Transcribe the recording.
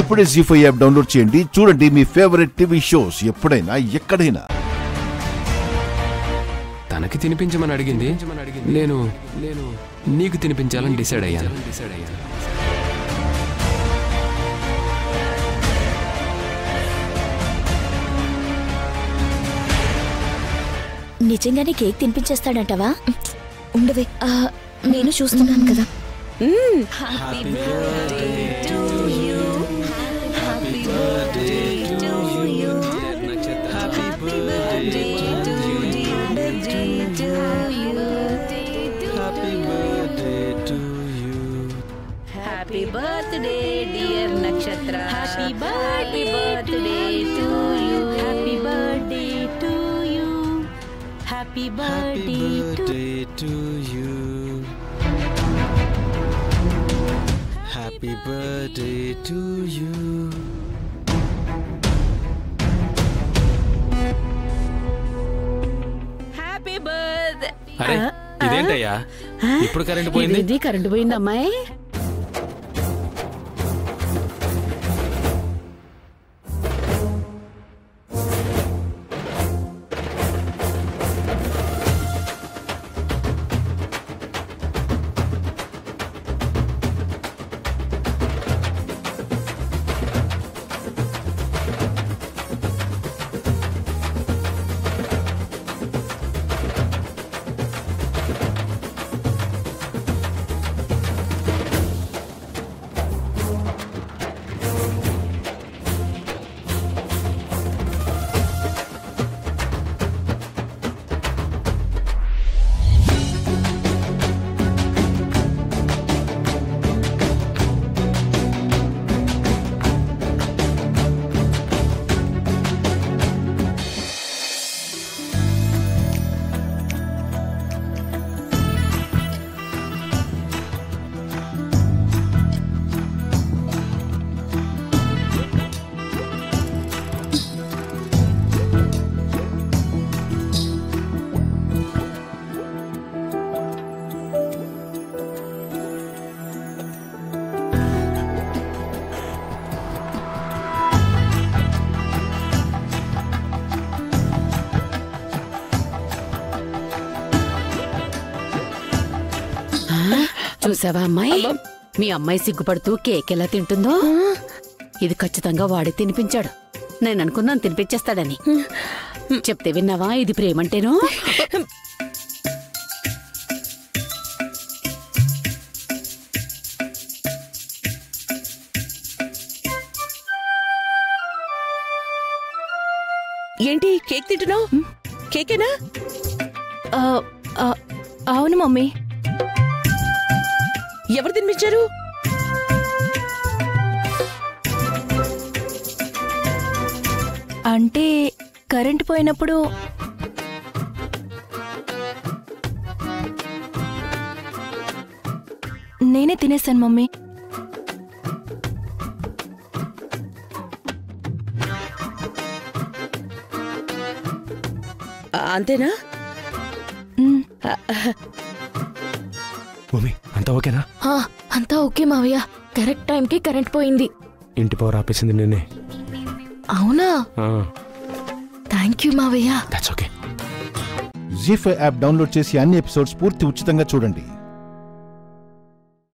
ఇప్పుడే జీ5 app download చేయండి. చూడండి మీ ఫేవరెట్ టీవీ షోస్ ఎప్పుడైనా ఎక్కడైనా. తనకి తినిపించమని అడిగింది, నేను నీకు తినిపించాలని డిసైడ్ అయ్యాను. నిజంగానే కేక్ తినిపించేస్తాడంటవా? ఉండవే, నేను చూస్తున్నాను కదా. Happy birthday dear Nakshatra. Happy birthday to you. Happy birthday to you. Happy birthday to you. Happy birthday to you. Happy birthday. అరే ఇదేంటయ్యా ఇప్పుడు కరెంట్ పోయింది? ఇది కరెంట్ పోయింది అమ్మాయి. చూసావా అమ్మాయి, మీ అమ్మాయి సిగ్గుపడుతూ కేక్ ఎలా తింటుందో. ఇది ఖచ్చితంగా వాడే తినిపించాడు. నేను అనుకున్నాను తినిపించేస్తాడని. చెప్తే విన్నావా ఇది ప్రేమంటేనో? ఏంటి కేక్ తింటున్నావు? కేకేనా? అవును మమ్మీ. ఎవరు తినిపించారు? అంటే కరెంట్ పోయినప్పుడు నేనే తినేసాను మమ్మీ. అంతేనా? మమ్మీ అంతా ఓకేనా? అంతా ఓకే మావయ్య. కరెక్ట్ టైంకి కరెంట్ పోయింది. ఇంటి పవర్ ఆపేసింది నిన్నే. అవునా? థ్యాంక్ యూ మావయ్య. That's okay. ZEE5 app download చేసి అన్ని ఎపిసోడ్స్ పూర్తి ఉచితంగా చూడండి.